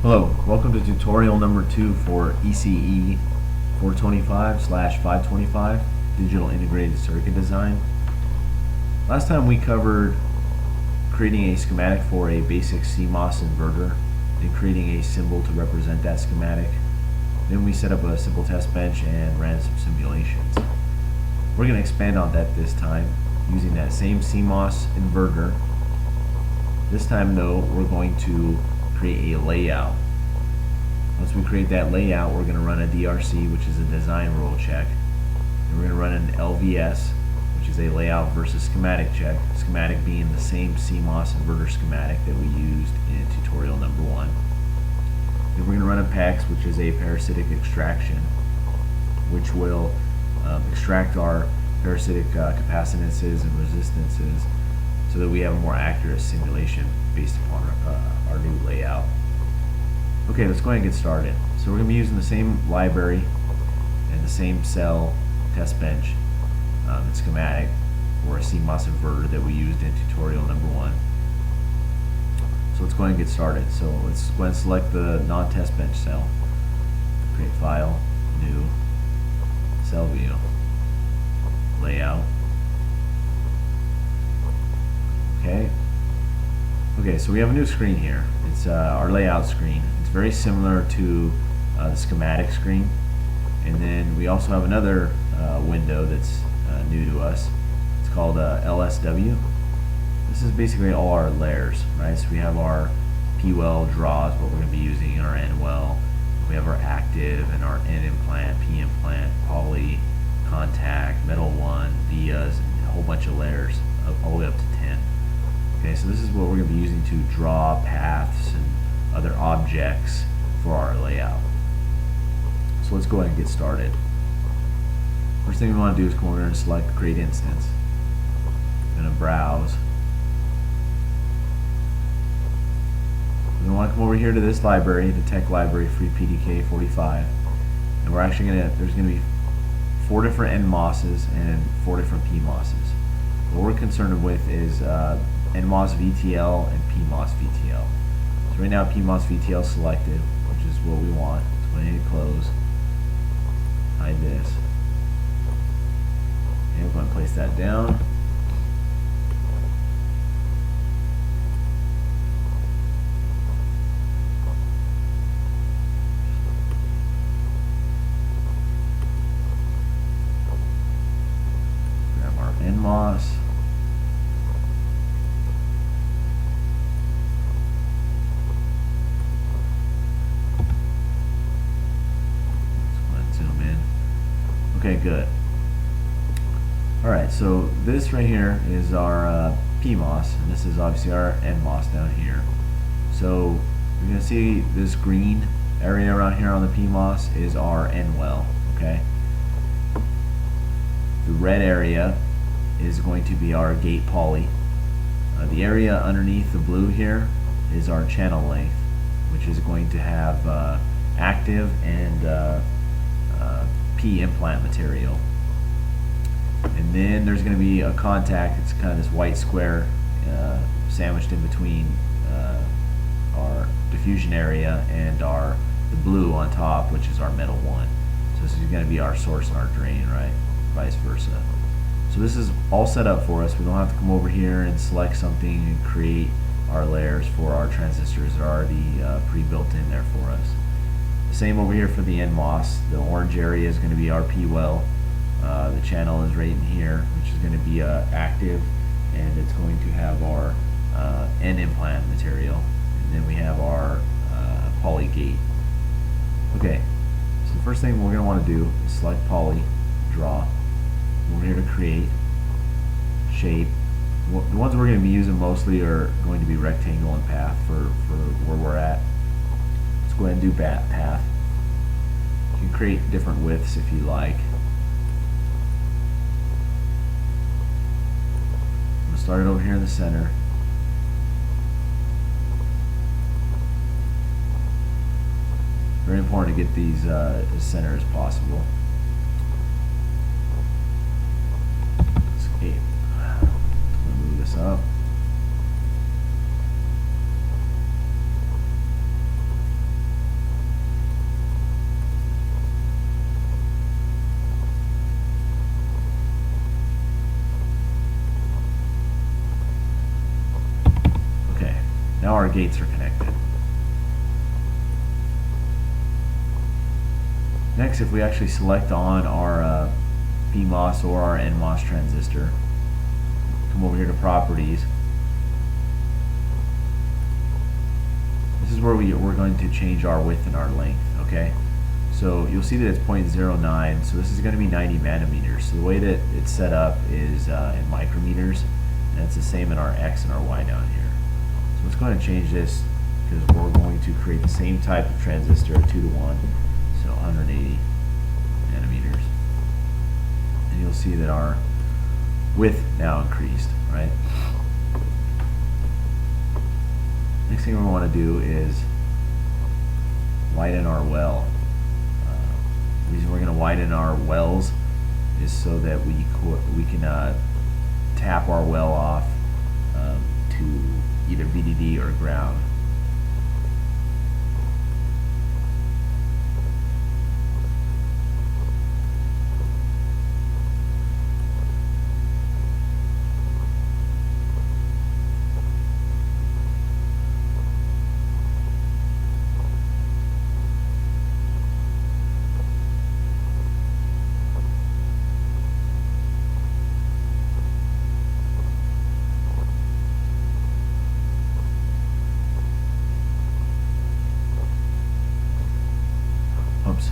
Hello, welcome to tutorial number 2 for ECE425/525 Digital Integrated Circuit Design. Last time we covered creating a schematic for a basic CMOS inverter and creating a symbol to represent that schematic. Then we set up a simple test bench and ran some simulations. We're going to expand on that this time using that same CMOS inverter. This time though, we're going to create a layout. Once we create that layout, we're going to run a DRC, which is a design rule check. And we're going to run an LVS, which is a layout versus schematic check. Schematic being the same CMOS inverter schematic that we used in tutorial number 1. Then we're going to run a PEX, which is a parasitic extraction, which will extract our parasitic capacitances and resistances so that we have a more accurate simulation based upon our new layout. Okay, let's go ahead and get started. So we're going to be using the same library and the same cell test bench and schematic for a CMOS inverter that we used in tutorial number 1. So let's go ahead and get started. So let's go ahead and select the non-test bench cell. Create file, new, cell view, layout. Okay, so we have a new screen here. It's our layout screen. It's very similar to the schematic screen. And then we also have another window that's new to us. It's called LSW. This is basically all our layers, right? So we have our P well draws, what we're going to be using, our N well. We have our active and our N implant, P implant, poly, contact, metal 1, vias, and a whole bunch of layers, all the way up to 10. Okay, so this is what we're going to be using to draw paths and other objects for our layout. So let's go ahead and get started. First thing we want to do is come over here and select Create Instance. I'm going to browse. We're going to want to come over here to this library, the tech library, free PDK 45. And we're actually going to, there's going to be 4 different NMOSs and 4 different PMOSs. What we're concerned with is NMOS VTL and PMOS VTL. So right now PMOS VTL is selected, which is what we want. So I'm going to hit close, hide this. And we're going to place that down. Grab our NMOS. Okay, good. Alright, so this right here is our PMOS, and this is obviously our NMOS down here. So you're going to see this green area around here on the PMOS is our N well, okay? The red area is going to be our gate poly. The area underneath the blue here is our channel length, which is going to have active and P implant material. And then there's going to be a contact. It's kind of this white square sandwiched in between our diffusion area and the blue on top, which is our metal 1. So this is going to be our source and our drain, right? Vice versa. So this is all set up for us. We don't have to come over here and select something and create our layers for our transistors. They're already pre-built in there for us. Same over here for the NMOS. The orange area is going to be our P well. The channel is right in here, which is going to be active, and it's going to have our N implant material. And then we have our poly gate. Okay, so the first thing we're going to want to do is select poly, draw. We're here to create, shape. The ones we're going to be using mostly are going to be rectangle and path for where we're at. Let's go ahead and do path. You can create different widths if you like. I'm going to start it over here in the center. Very important to get these as center as possible. Escape. I'm going to move this up. our gates are connected. Next, if we actually select on our PMOS or our NMOS transistor, come over here to properties. This is where we're going to change our width and our length, okay? So you'll see that it's 0.09, so this is going to be 90 nanometers. So the way that it's set up is in micrometers, and it's the same in our X and our Y down here. So let's go ahead and change this, because we're going to create the same type of transistor, 2-to-1, so 180 nanometers. And you'll see that our width now increased, right? Next thing we want to do is widen our well. The reason we're going to widen our wells is so that we can tap our well off to either VDD or ground. Oops.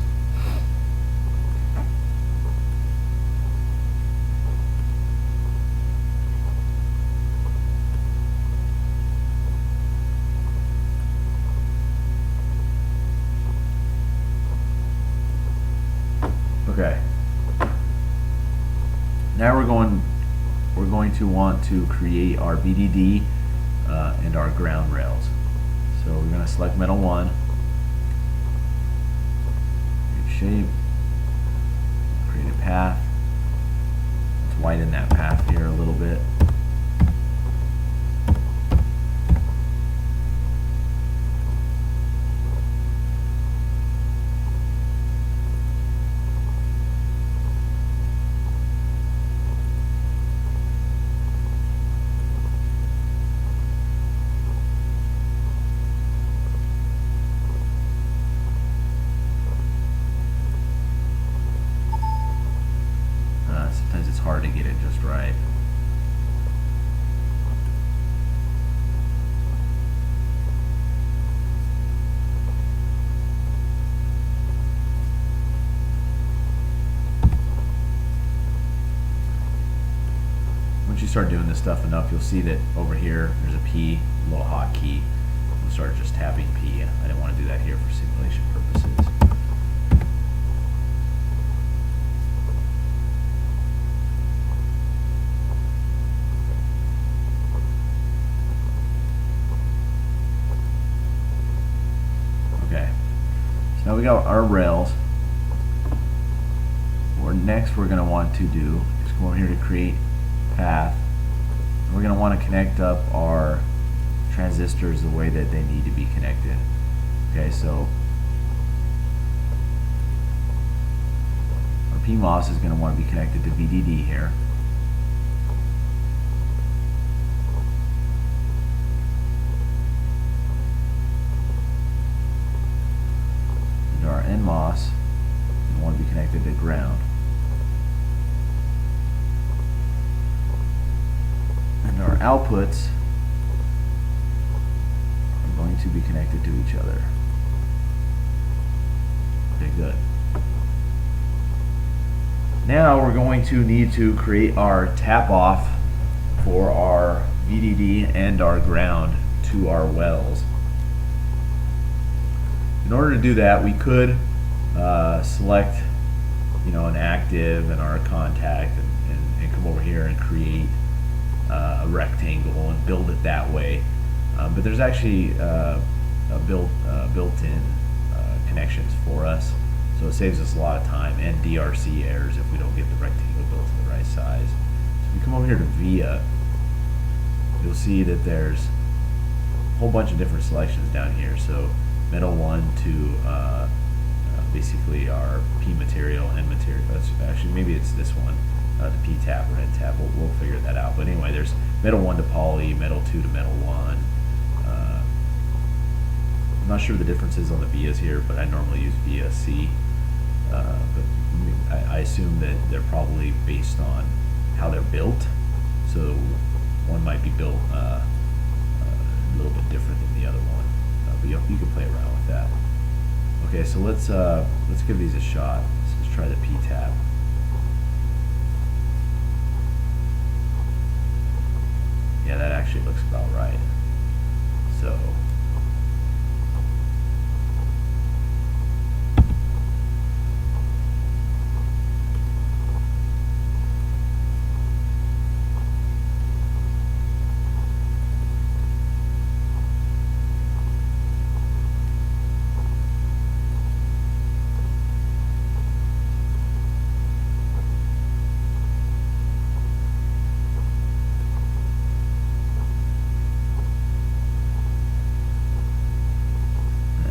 Okay. Now we're going to want to create our VDD and our ground rails. So we're going to select metal 1. Shape, create a path. Let's widen that path here a little bit. Sometimes it's hard to get it just right. Once you start doing this stuff enough, you'll see that over here there's a P, a little hotkey. We'll start just tapping P. I didn't want to do that here for simulation purposes. Now we got our rails. Next we're going to want to do is go over here to create path. And we're going to want to connect up our transistors the way that they need to be connected. Okay, so our PMOS is going to want to be connected to VDD here. Our NMOS and want to be connected to ground. And our outputs are going to be connected to each other. Okay, good. Now we're going to need to create our tap off for our VDD and our ground to our wells. In order to do that, we could select, an active and our contact, and come over here and create a rectangle and build it that way. But there's actually built-in connections for us, so it saves us a lot of time and DRC errors if we don't get the rectangle built to the right size. So if you come over here to VIA, you'll see that there's a whole bunch of different selections down here. So metal 1 to basically our P material, N material. That's actually, maybe it's this one, the P tap or N tap. We'll figure that out. But anyway, there's metal 1 to poly, metal 2 to metal 1, not sure the differences on the vias here, but I normally use via C. But I assume that they're probably based on how they're built. So one might be built a little bit different than the other one, but you can play around with that. Okay, so let's give these a shot. Let's try the P-tab. Yeah, that actually looks about right. So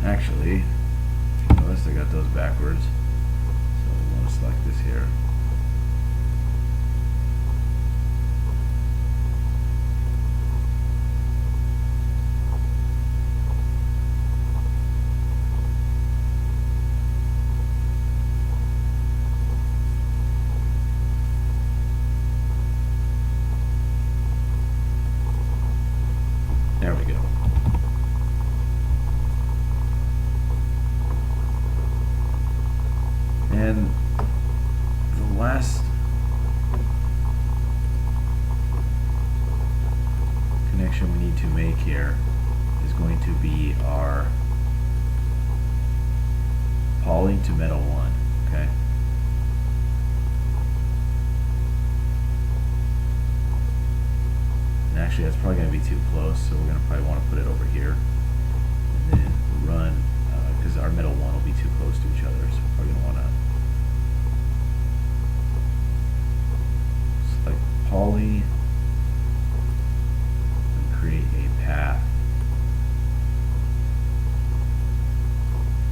actually, if you notice, I got those backwards. So I want to select this here. There we go. And the last connection we need to make here is going to be our poly to metal 1, okay? And actually that's probably going to be too close, so we're going to probably want to put it over here. And then run, because our metal 1 will be too close to each other, so we're probably going to want to select poly and create a path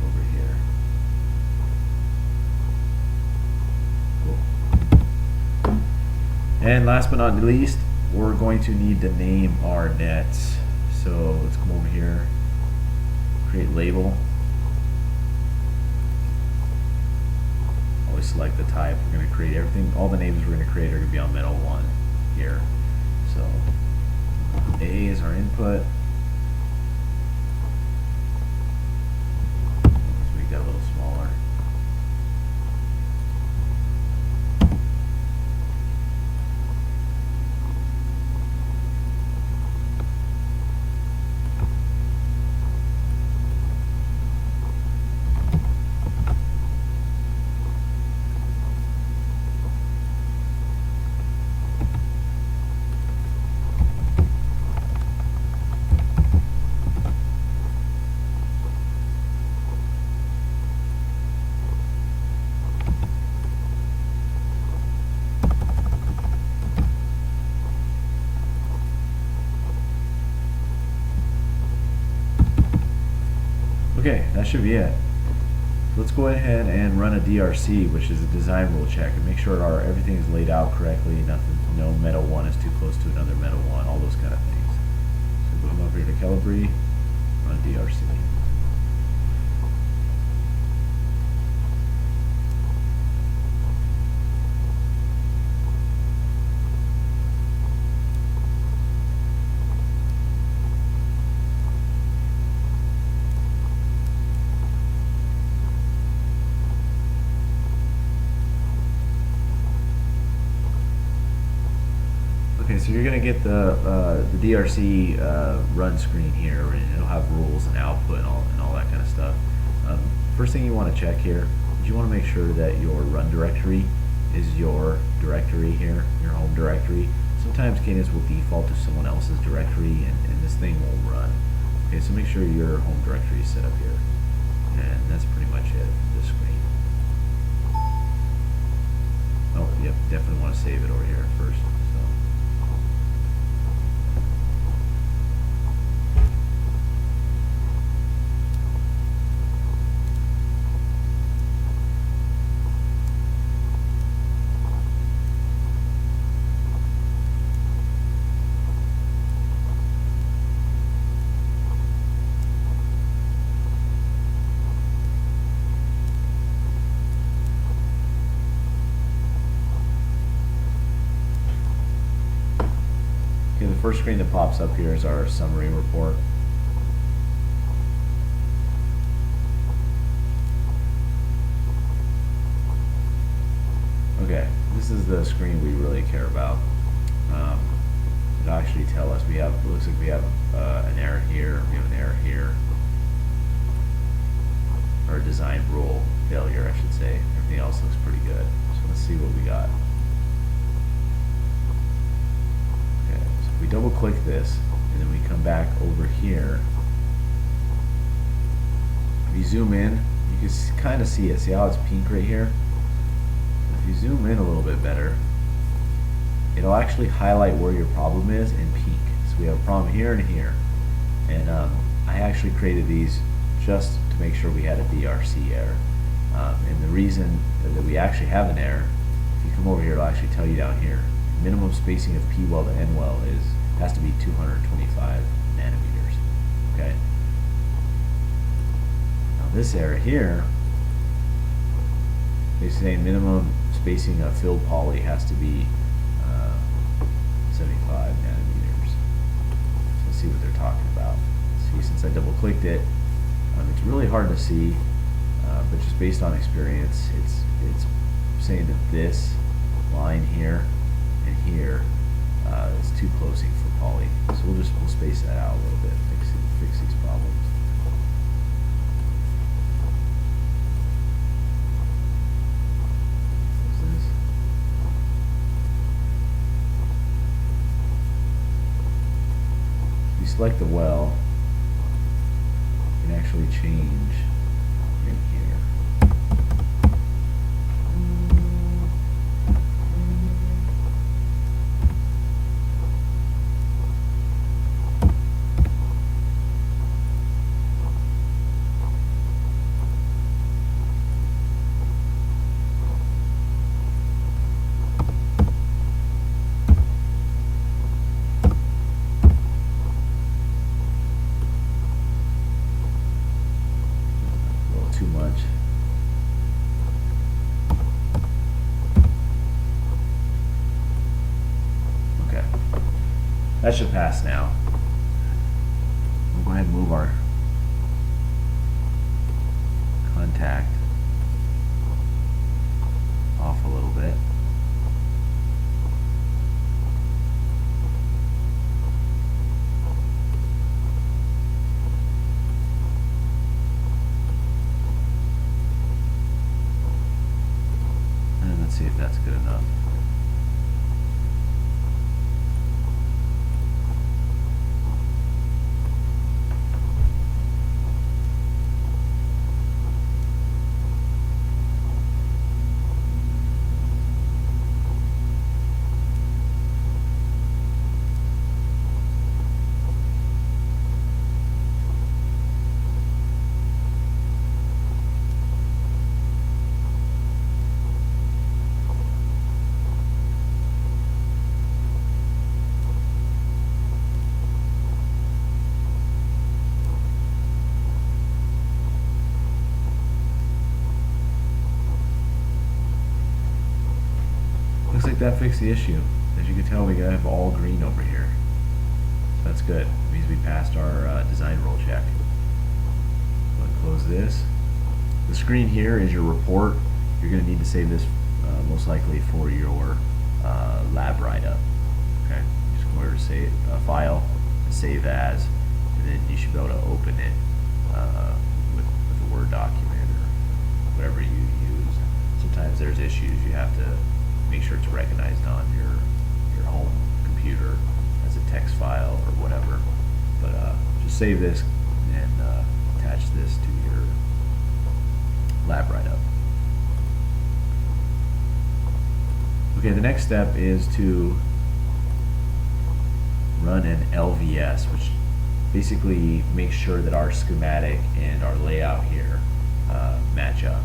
over here. Cool. And last but not least, we're going to need to name our nets. So let's come over here, create label. Always select the type. We're going to create everything, all the names we're going to create are going to be on metal 1 here. So A is our input. Let's make that a little smaller. Okay, that should be it. Let's go ahead and run a DRC, which is a design rule check, and make sure everything is laid out correctly. Nothing, no metal 1 is too close to another metal 1, all those kind of things. So go over here to Calibrate, run DRC. Okay, so you're going to get the DRC run screen here, and it'll have rules and output and all that kind of stuff. First thing you want to check here is you want to make sure that your run directory is your directory here, your home directory. Sometimes Cadence will default to someone else's directory, and this thing won't run. Okay, so make sure your home directory is set up here, and that's pretty much it for this screen. Oh, yep, definitely want to save it over here first. first screen that pops up here is our summary report. Okay, this is the screen we really care about. It'll actually tell us it looks like we have an error here, we have an error here, or a design rule failure, I should say. Everything else looks pretty good. So let's see what we got. Okay, so if we double click this, and then we come back over here, if you zoom in, you can kind of see it. See how it's pink right here? If you zoom in a little bit better, it'll actually highlight where your problem is in pink. So we have a problem here and here. And I actually created these just to make sure we had a DRC error. And the reason that we actually have an error, if you come over here, it'll actually tell you down here, minimum spacing of P well to N well has to be 225 nanometers. Okay. Now this error here, basically saying minimum spacing of filled poly has to be 75 nanometers. So let's see what they're talking about. See, since I double clicked it, it's really hard to see, but just based on experience, it's saying that this line here and here is too closing for poly. So we'll space that out a little bit, fix these problems. If you select the well, you can actually change in here. Too much. Okay, that should pass now. We'll go ahead and move our contact off a little bit. Let's see if that's good enough. Looks like that fixed the issue. As you can tell, we have all green over here. So that's good. It means we passed our design rule check. Go ahead and close this. The screen here is your report. You're going to need to save this most likely for your lab write-up. Okay, just go over to save file, save as, and then you should be able to open it with a Word document or whatever you use. Sometimes there's issues. You have to make sure it's recognized on your home computer as a text file or whatever. But just save this and attach this to your lab write-up. Okay, the next step is to run an LVS, which basically makes sure that our schematic and our layout here match up.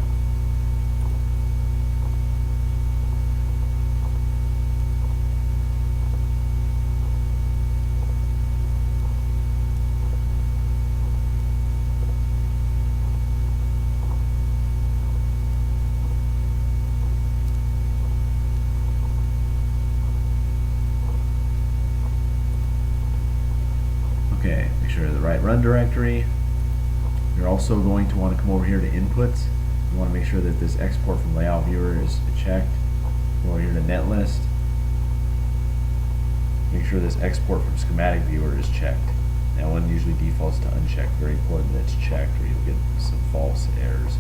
write run directory. You're also going to want to come over here to inputs. You want to make sure that this export from layout viewer is checked. Go over here to net list. Make sure this export from schematic viewer is checked. That one usually defaults to unchecked. Very important that it's checked or you'll get some false errors.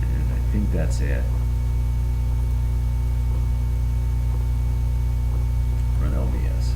And I think that's it. Run LVS.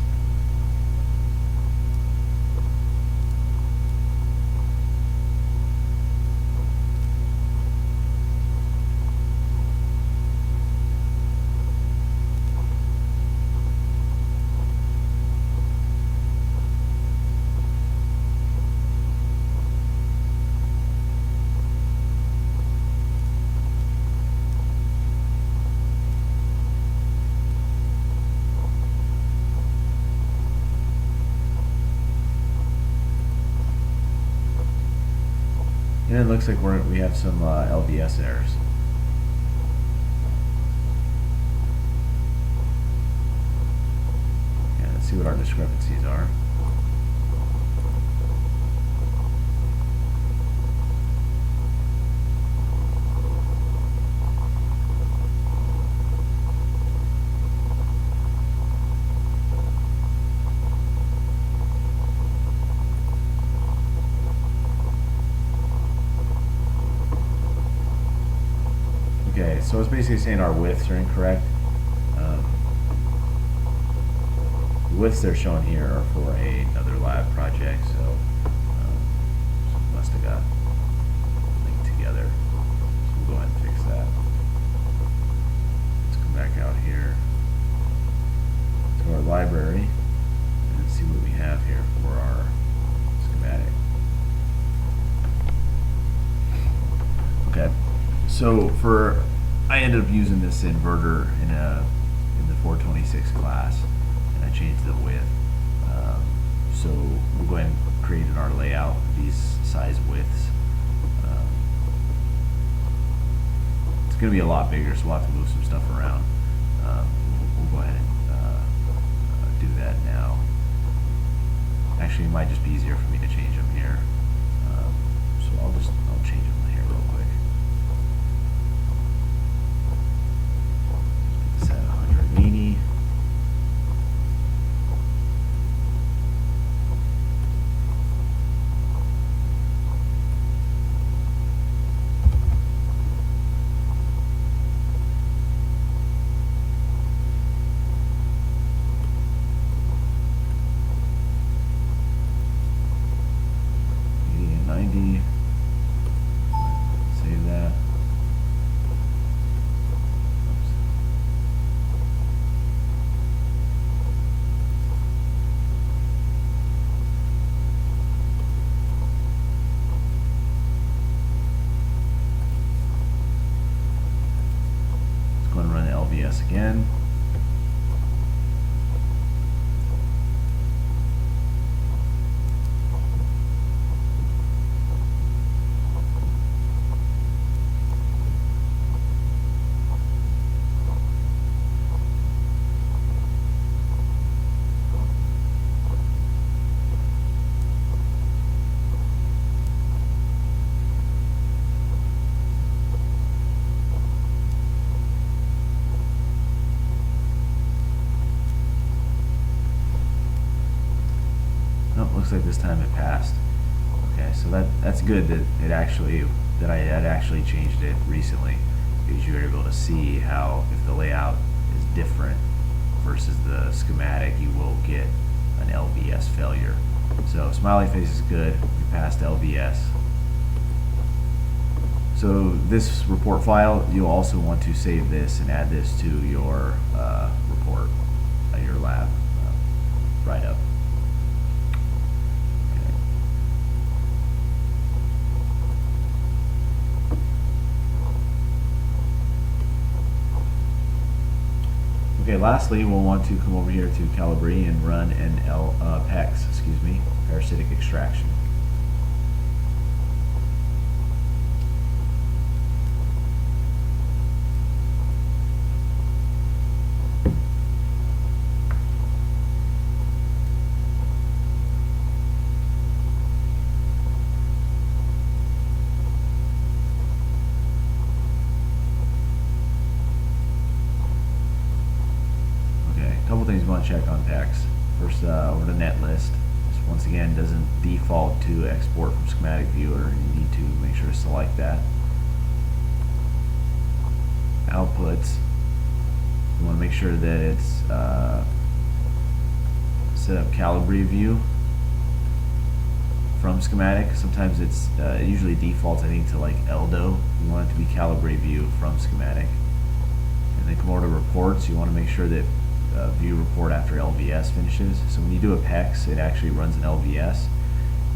And it looks like we have some LVS errors. Yeah, let's see what our discrepancies are. Okay, so it's basically saying our widths are incorrect. The widths they're showing here are for another lab project, so must have got linked together. So we'll go ahead and fix that. Let's come back out here to our library and see what we have here for our schematic. Okay. So I ended up using this inverter in the 426 class, and I changed the width. So we'll go ahead and create in our layout these size widths. It's going to be a lot bigger, so we'll have to move some stuff around. We'll go ahead and do that now. Actually, it might just be easier for me to change them here. So I'll change them here real quick. Set 180. Save that. Oops. Let's go and run LVS again. Looks like this time it passed. Okay, so that's good that I had actually changed it recently, because you were able to see how if the layout is different versus the schematic, you will get an LVS failure. So smiley face is good. We passed LVS. So this report file, you'll also want to save this and add this to your report, your lab write-up. Okay, lastly, we'll want to come over here to Calibrate and run an PEX, parasitic extraction. check on PEX. First, over to net list. This once again doesn't default to export from schematic viewer. You need to make sure to select that. Outputs. You want to make sure that it's set up Calibrate view from schematic. Sometimes it's it usually defaults, I think, to like Eldo. You want it to be Calibrate view from schematic. And then come over to reports. You want to make sure that view report after LVS finishes. So when you do a PEX, it actually runs an LVS.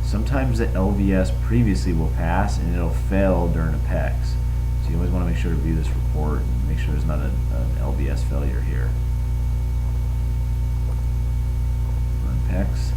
Sometimes the LVS previously will pass and it'll fail during a PEX. So you always want to make sure to view this report and make sure there's not an LVS failure here. Run PEX.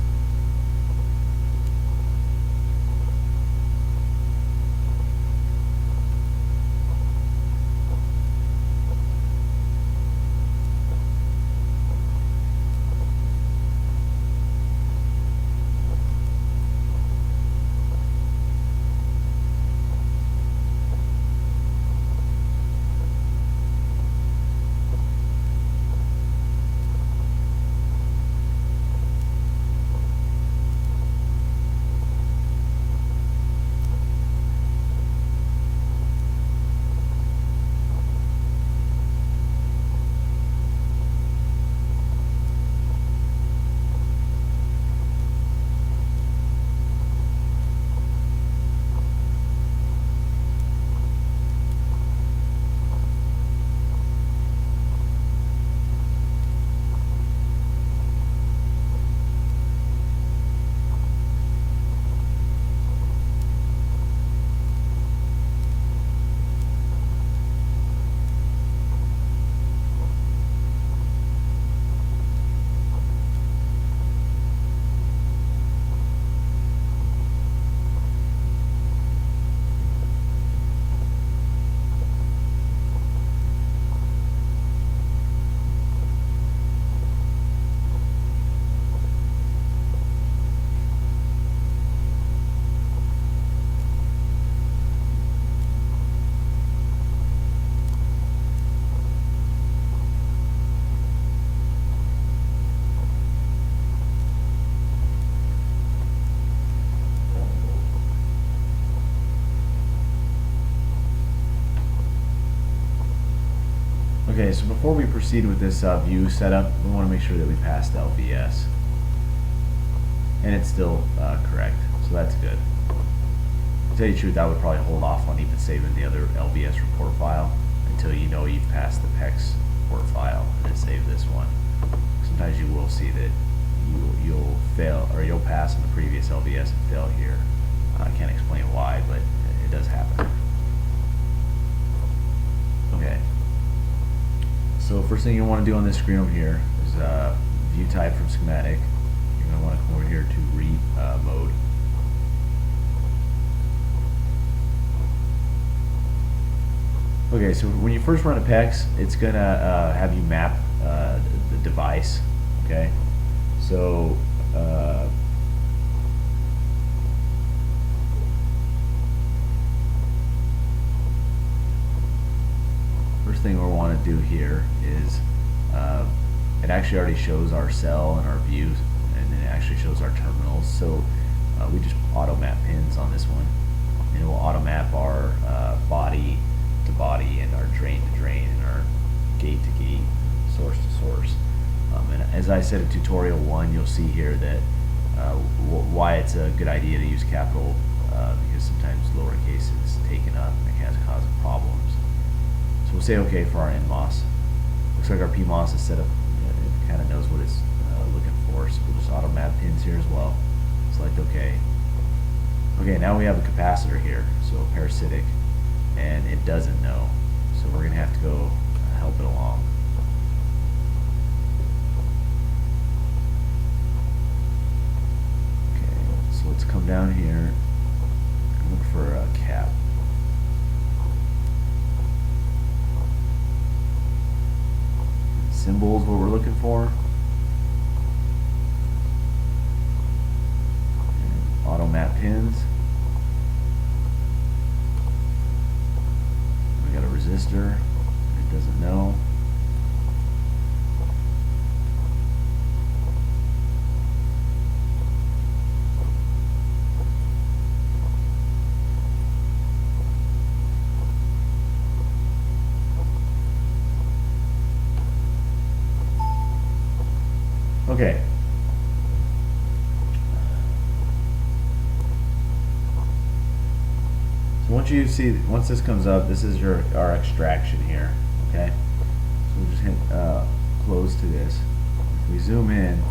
Okay, so before we proceed with this view setup, we want to make sure that we passed LVS. And it's still correct, so that's good. To tell you the truth, I would probably hold off on even saving the other LVS report file until you know you've passed the PEX report file and then save this one. Sometimes you will see that you'll fail, or you'll pass in the previous LVS and fail here. I can't explain why, but it does happen. Okay. So first thing you want to do on this screen over here is view type from schematic. You're going to want to come over here to read mode. Okay, so when you first run a PEX, it's going to have you map the device. Okay, so first thing we'll want to do here is it actually already shows our cell and our views, and then it actually shows our terminals. So we just auto map pins on this one, and it will auto map our body to body and our drain to drain and our gate to gate, source to source. And as I said in tutorial 1, you'll see here that why it's a good idea to use capital, because sometimes lowercase is taken up and it can cause problems. So we'll say OK for our NMOS. Looks like our PMOS is set up, it kind of knows what it's looking for, so we'll just auto map pins here as well. Select OK. Okay, now we have a capacitor here, so a parasitic, and it doesn't know. So we're going to have to go help it along. Okay, so let's come down here and look for a cap. Symbol is what we're looking for. And auto map pins. We got a resistor. It doesn't know. Okay. So once this comes up, this is our extraction here. Okay. So we'll just hit close to this. If we zoom in,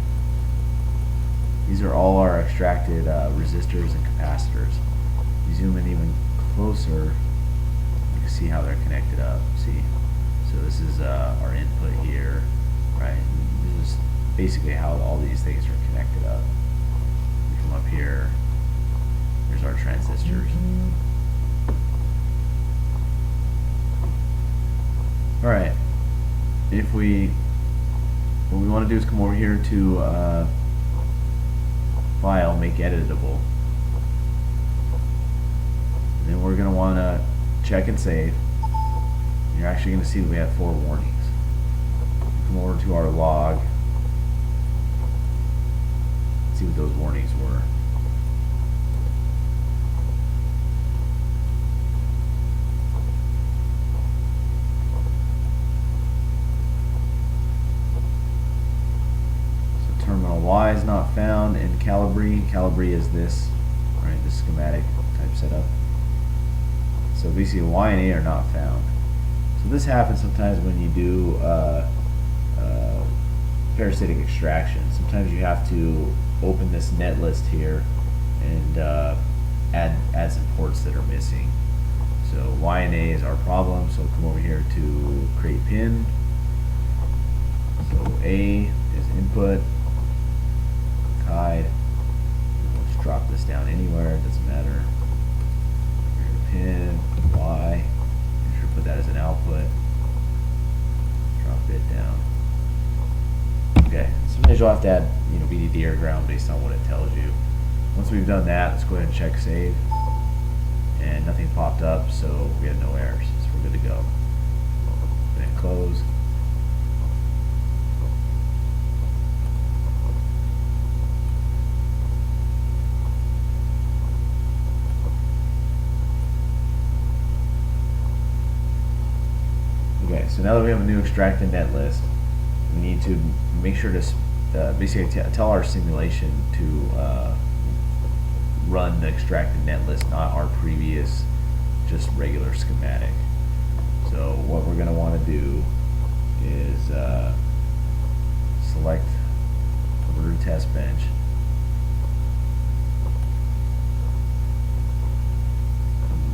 these are all our extracted resistors and capacitors. If you zoom in even closer, you can see how they're connected up. See? So this is our input here, right? And this is basically how all these things are connected up. We come up here, here's our transistors. Alright, what we want to do is come over here to File, Make Editable. And then we're going to want to check and save. You're actually going to see that we have 4 warnings. Come over to our log, see what those warnings were. So terminal Y is not found in Calibri. Calibri is this, right? This schematic type setup. So basically Y and A are not found. So this happens sometimes when you do parasitic extraction. Sometimes you have to open this net list here and add some ports that are missing. So Y and A is our problem. So come over here to create pin. So A is input, hide. Let's drop this down anywhere. It doesn't matter. Pin Y. Make sure to put that as an output. Drop it down. Okay. Sometimes you'll have to add, VDD or ground based on what it tells you. Once we've done that, let's go ahead and check save. And nothing popped up, so we had no errors. So we're good to go. Then close. Okay, so now that we have a new extracted net list, we need to make sure to basically tell our simulation to run the extracted net list, not our previous just regular schematic. So what we're going to want to do is select converter test bench.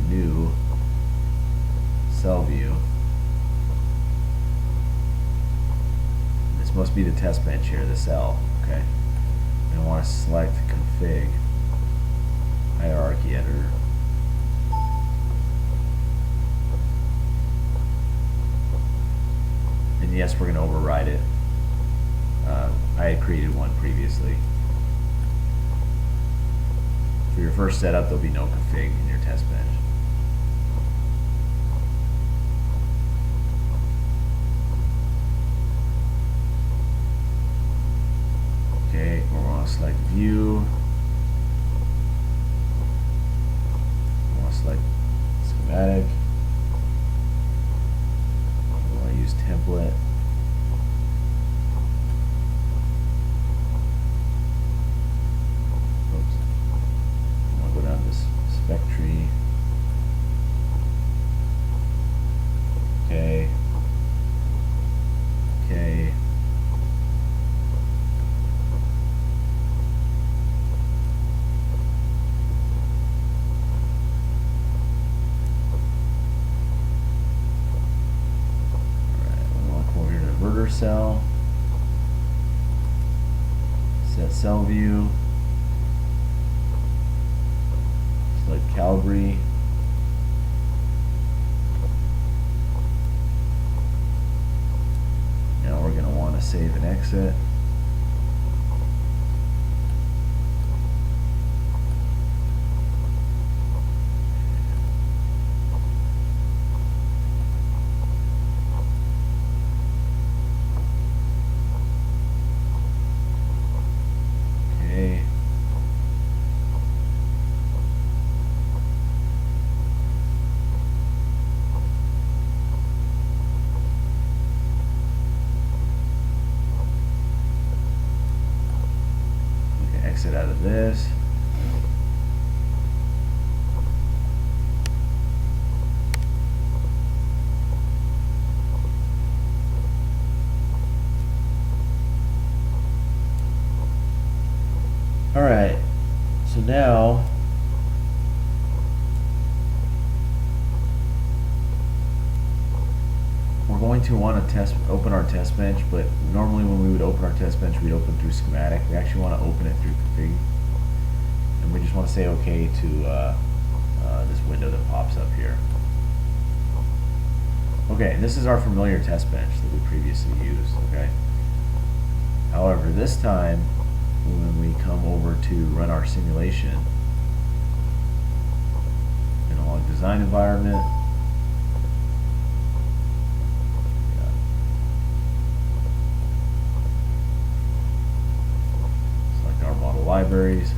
New cell view. This must be the test bench here, the cell. Okay. And I want to select config hierarchy editor. And yes, we're going to override it. I had created one previously. For your first setup, there'll be no config in your test bench. Okay, we're going to select view. We want to select schematic. We want to use template. Oops. I want to go down to this spec tree. Okay. Okay. Cell, set cell view, select Calibri, now we're going to want to save and exit. now we're going to want to open our test bench, but normally when we would open our test bench, we'd open through schematic. We actually want to open it through config, and we just want to say OK to this window that pops up here. Okay, this is our familiar test bench that we previously used. Okay. However, this time when we come over to run our simulation in a log design environment, select our model libraries.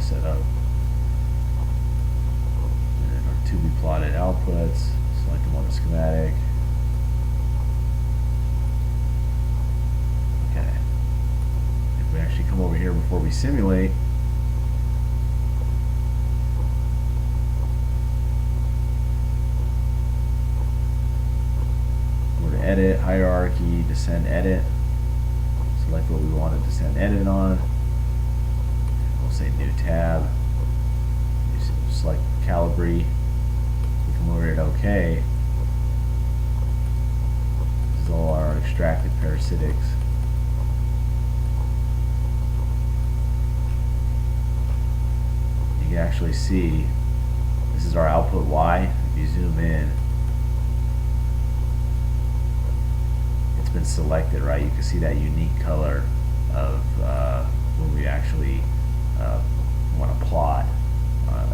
Set up. And our to be plotted outputs, select them on the schematic. Okay. If we actually come over here before we simulate, we're to edit, hierarchy, descend, edit. Select what we want to descend, edit on. Say new tab, you select Calibri, we come over here to OK. This is all our extracted parasitics. You can actually see this is our output Y. If you zoom in, it's been selected, right? You can see that unique color of when we actually want to plot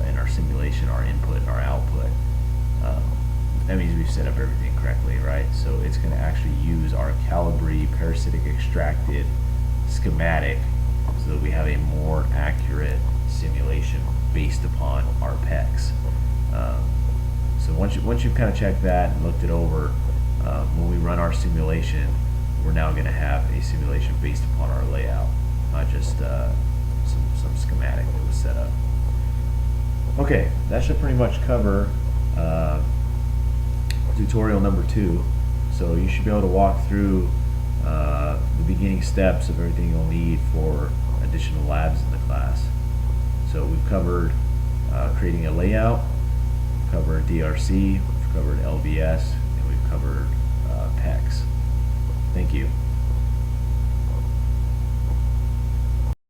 in our simulation, our input and our output. That means we've set up everything correctly, right? So it's going to actually use our Calibri parasitic extracted schematic so that we have a more accurate simulation based upon our PEX. So once you've kind of checked that and looked it over, when we run our simulation, we're now going to have a simulation based upon our layout, not just some schematic that was set up. Okay, that should pretty much cover tutorial number 2. So you should be able to walk through the beginning steps of everything you'll need for additional labs in the class. So we've covered creating a layout, we've covered DRC, we've covered LVS, and we've covered PEX. Thank you.